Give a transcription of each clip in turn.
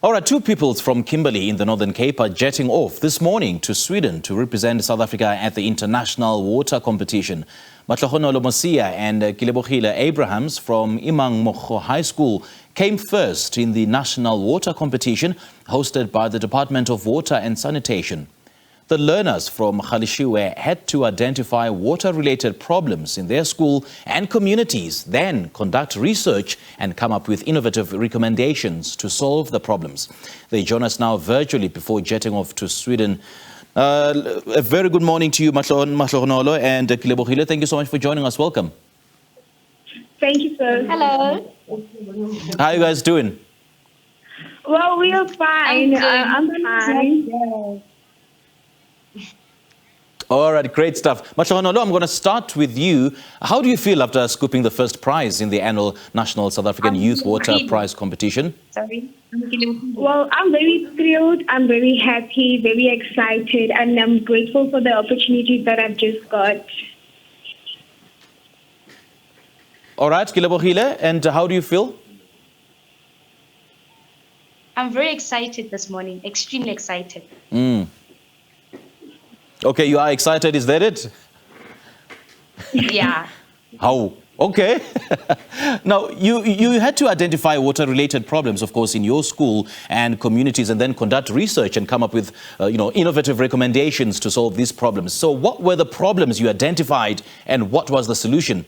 All right, two pupils from Kimberley in the Northern Cape are jetting off this morning to Sweden to represent South Africa at the international water competition. Mahlohonolo Mosia and Kelebogile Abrahams from Emang Mmogo High School came first in the national water competition hosted by the Department of Water and Sanitation. The learners from Galeshewe had to identify water-related problems in their school and communities, then conduct research and come up with innovative recommendations to solve the problems. They join us now virtually before jetting off to Sweden. A very good morning to you, Mahlohonolo and Kelebogile. Thank you so much for joining us. Welcome. Thank you, sir. Hello. How are you guys doing? Well, we are fine. I'm fine. All right, great stuff. Mahlohonolo, I'm going to start with you. How do you feel after scooping the first prize in the annual National South African Youth Water Prize competition? Well, I'm very thrilled. I'm very happy, very excited, and I'm grateful for the opportunities that I've just got. All right, Kelebogile, and how do you feel? I'm very excited this morning, extremely excited. Okay, you are excited, is that it? Yeah. How? Okay. Now, you had to identify water-related problems, of course, in your school and communities, and then conduct research and come up with, innovative recommendations to solve these problems. So what were the problems you identified and what was the solution?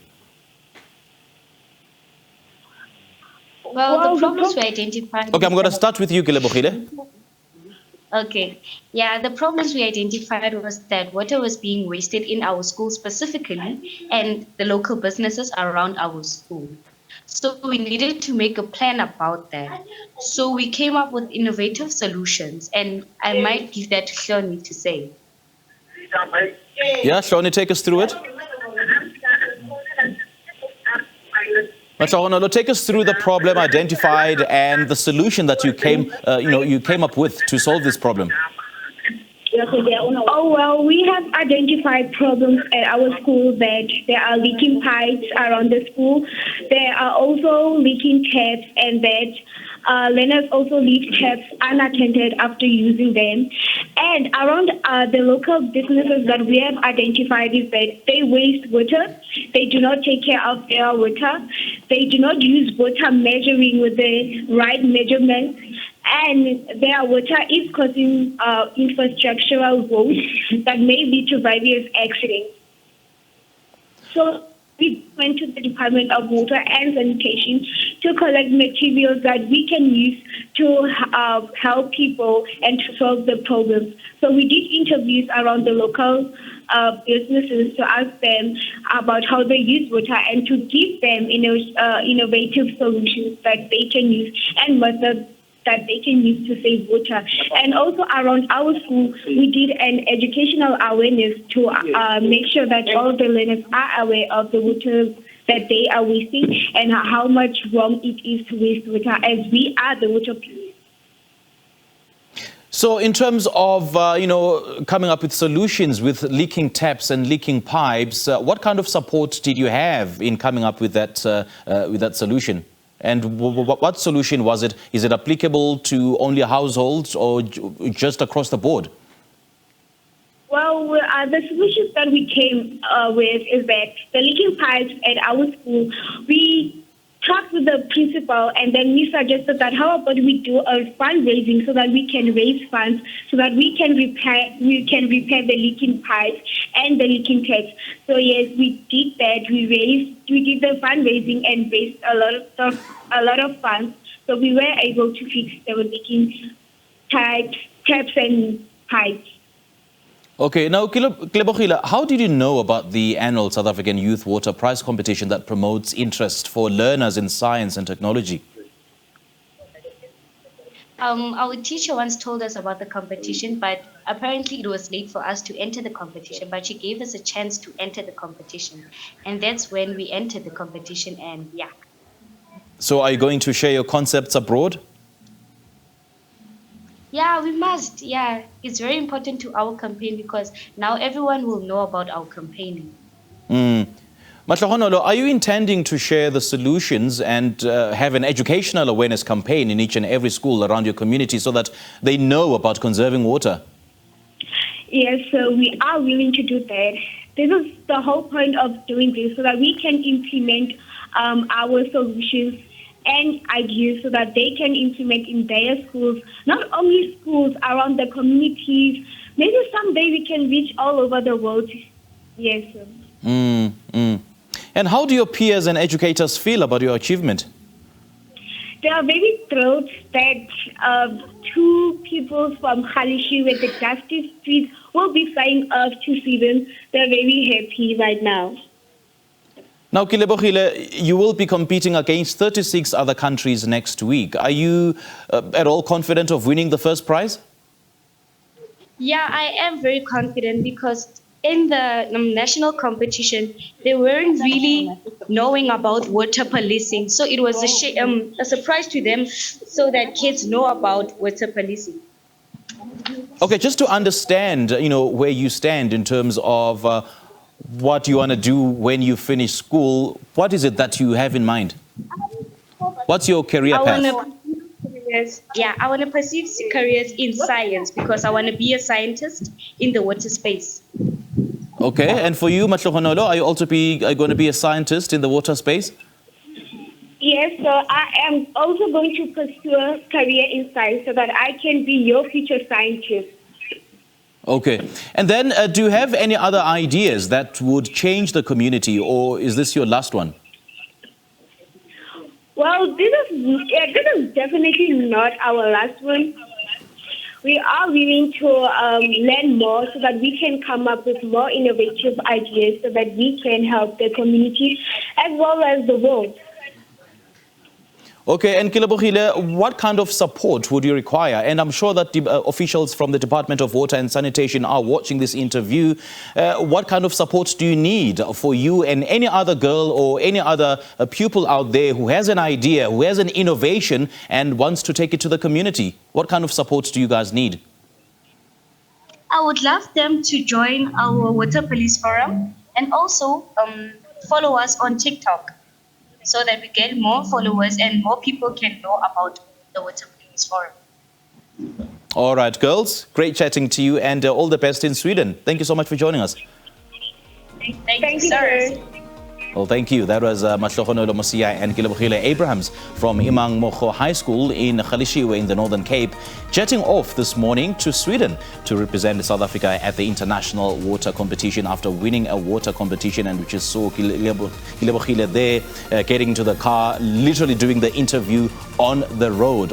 Well, the problems we identified... Okay, I'm going to start with you, Kelebogile. Okay. Yeah, the problems we identified was that water was being wasted in our school specifically and the local businesses around our school. So we needed to make a plan about that. So we came up with innovative solutions, and I might give that to Shoni to say. Yeah, Shoni, take us through it. Mahlohonolo, take us through the problem identified and the solution that you came up with to solve this problem. Oh, well, we have identified problems at our school that there are leaking pipes around the school. There are also leaking taps, and that learners also leave taps unattended after using them. And around the local businesses that we have identified is that they waste water. They do not take care of their water. They do not use water measuring with the right measurements. And their water is causing infrastructural woes that may lead to various accidents. So we went to the Department of Water and Sanitation to collect materials that we can use to help people and to solve the problems. So we did interviews around the local businesses to ask them about how they use water and to give them innovative solutions that they can use and methods that they can use to save water. And also around our school, we did an educational awareness to make sure that all the learners are aware of the water that they are wasting and how much wrong it is to waste water, as we are the water people. So in terms of, coming up with solutions with leaking taps and leaking pipes, what kind of support did you have in coming up with that solution? And what solution was it? Is it applicable to only households or just across the board? Well, the solutions that we came with is that the leaking pipes at our school, we talked with the principal and then we suggested that how about we do a fundraising so that we can raise funds so that we can repair the leaking pipes and the leaking taps. So yes, we did that. We did the fundraising and raised a lot of funds. So we were able to fix the leaking taps and pipes. Okay, now Kelebogile, how did you know about the annual South African Youth Water Prize competition that promotes interest for learners in science and technology? Our teacher once told us about the competition, but apparently it was late for us to enter the competition, but she gave us a chance to enter the competition. And that's when we entered the competition, and yeah. So are you going to share your concepts abroad? Yeah, we must. Yeah, it's very important to our campaign because now everyone will know about our campaigning. Mahlohonolo, are you intending to share the solutions and have an educational awareness campaign in each and every school around your community so that they know about conserving water? Yes, so we are willing to do that. This is the whole point of doing this, so that we can implement our solutions and ideas so that they can implement in their schools, not only schools, around the communities. Maybe someday we can reach all over the world. Yes, sir. And how do your peers and educators feel about your achievement? They are very thrilled that two people from Galeshewe, the Justice Street, will be flying off to Sweden. They're very happy right now. Now, Kelebogile, you will be competing against 36 other countries next week. Are you at all confident of winning the first prize? Yeah, I am very confident because in the national competition, they weren't really knowing about water policing. So it was a surprise to them so that kids know about water policing. Okay, just to understand, where you stand in terms of what you want to do when you finish school, what is it that you have in mind? What's your career path? I want to pursue careers in science because I want to be a scientist in the water space. Okay, and for you, Mahlohonolo, are you also going to be a scientist in the water space? Yes, so I am also going to pursue a career in science so that I can be your future scientist. Okay, and then do you have any other ideas that would change the community, or is this your last one? Well, this is definitely not our last one. We are willing to learn more so that we can come up with more innovative ideas so that we can help the community as well as the world. Okay, and Kelebogile, what kind of support would you require? And I'm sure that officials from the Department of Water and Sanitation are watching this interview. What kind of support do you need for you and any other girl or any other pupil out there who has an idea, who has an innovation and wants to take it to the community? What kind of support do you guys need? I would love them to join our Water Police Forum and also follow us on TikTok, so that we get more followers and more people can know about the Water Police Forum. All right, girls, great chatting to you and all the best in Sweden. Thank you so much for joining us. Thank you, sir. Well, thank you. That was Mahlohonolo, Mosia and Kelebogile Abrahams from Emang Mmogo High School in Galeshewe in the Northern Cape, jetting off this morning to Sweden to represent South Africa at the international water competition after winning a water competition, and which is so Kelebogile there getting to the car, literally doing the interview on the road.